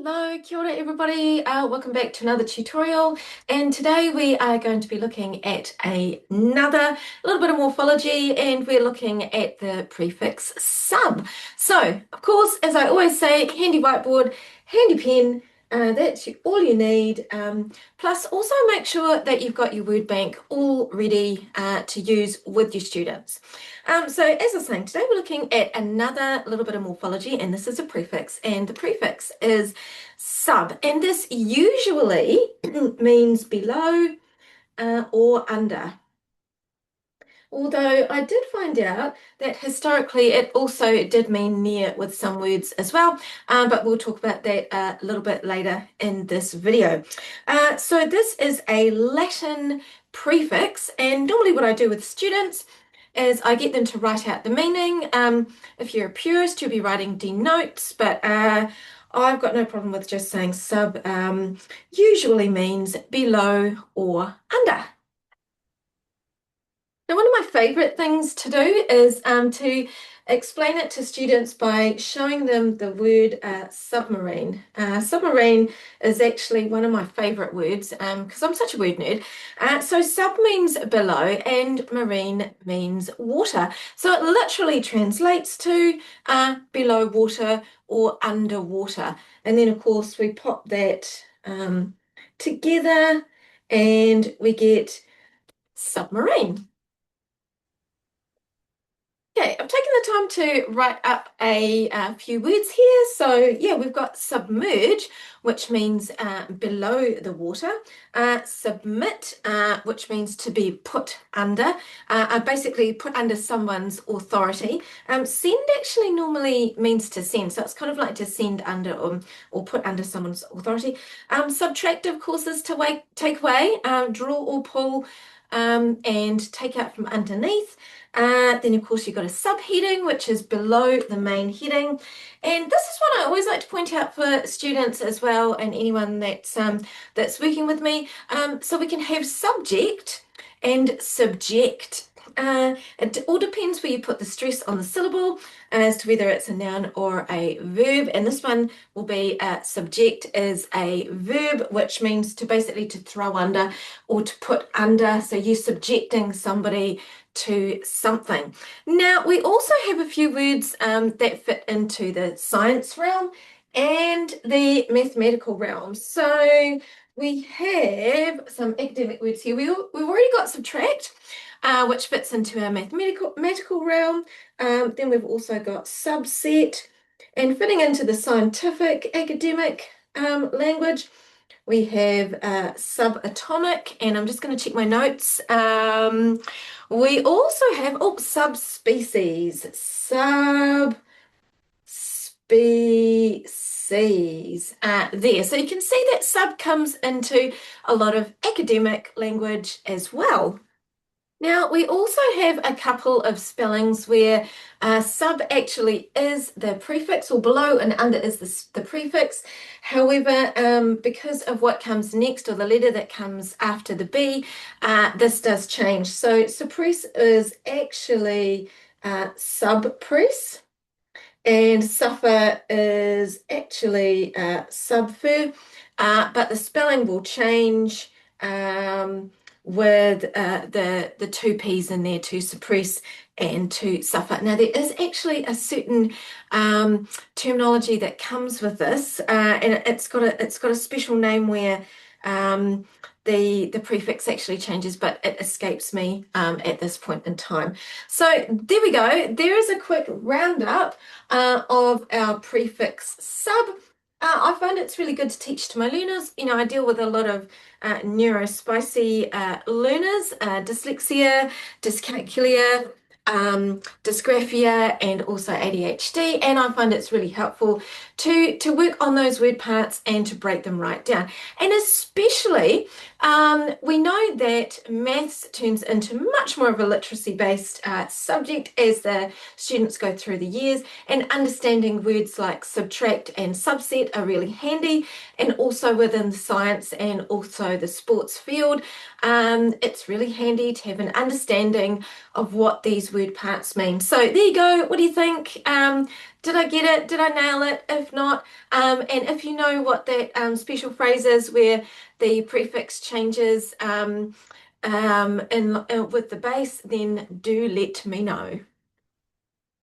Hello, kia ora everybody. Welcome back to another tutorial. And today we are going to be looking at another little bit of morphology, and we're looking at the prefix sub. So, of course, as I always say, handy whiteboard, handy pen, that's all you need. Plus, also make sure that you've got your word bank all ready to use with your students. So as I was saying, today we're looking at another little bit of morphology, and this is a prefix, and the prefix is sub, and this usually means below or under. Although I did find out that historically it also did mean near with some words as well, but we'll talk about that a little bit later in this video. So this is a Latin prefix, and normally what I do with students is I get them to write out the meaning. If you're a purist, you'll be writing denotes, but I've got no problem with just saying sub usually means below or under. Now, one of my favorite things to do is to explain it to students by showing them the word submarine. Submarine is actually one of my favorite words because I'm such a word nerd. So sub means below and marine means water. So it literally translates to below water or underwater. And then, of course, we pop that together and we get submarine. Okay, I've taken the time to write up a few words here. So yeah, we've got submerge, which means below the water. Submit, which means to be put under, basically put under someone's authority. Send actually normally means to send, so it's kind of like to send under or put under someone's authority. Subtract, of course, is to take away, draw or pull, and take out from underneath. Then, of course, you've got a subheading, which is below the main heading. And this is what I always like to point out for students as well, and anyone that's working with me. So we can have subject and subject. It all depends where you put the stress on the syllable as to whether it's a noun or a verb. And this one will be subject is a verb, which means to basically to throw under or to put under. So you're subjecting somebody to something. Now, we also have a few words that fit into the science realm and the mathematical realm. So we have some academic words here. We've already got subtract, which fits into our mathematical realm. Then we've also got subset, and fitting into the scientific academic language, we have subatomic, and I'm just going to check my notes. We also have, subspecies. Subspecies. There. So you can see that sub comes into a lot of academic language as well. Now, we also have a couple of spellings where sub actually is the prefix, or below and under is the prefix. However, because of what comes next, or the letter that comes after the B, this does change. So suppress is actually subpress, and suffer is actually subfer, but the spelling will change with the two P's in there, to suppress and to suffer. Now, there is actually a certain terminology that comes with this, and it's got a special name where the prefix actually changes, but it escapes me at this point in time. So there we go. There is a quick roundup of our prefix sub. I find it's really good to teach to my learners. You know, I deal with a lot of neurospicy learners, dyslexia, dyscalculia, dysgraphia, and also ADHD, and I find it's really helpful to work on those word parts and to break them right down. And especially, we know that maths turns into much more of a literacy-based subject as the students go through the years, and understanding words like subtract and subset are really handy, and also within science and also the sports field, it's really handy to have an understanding of what these word parts mean. So there you go. What do you think? Did I get it? Did I nail it? If not, and if you know what that special phrase is where the prefix changes with the base, then do let me know.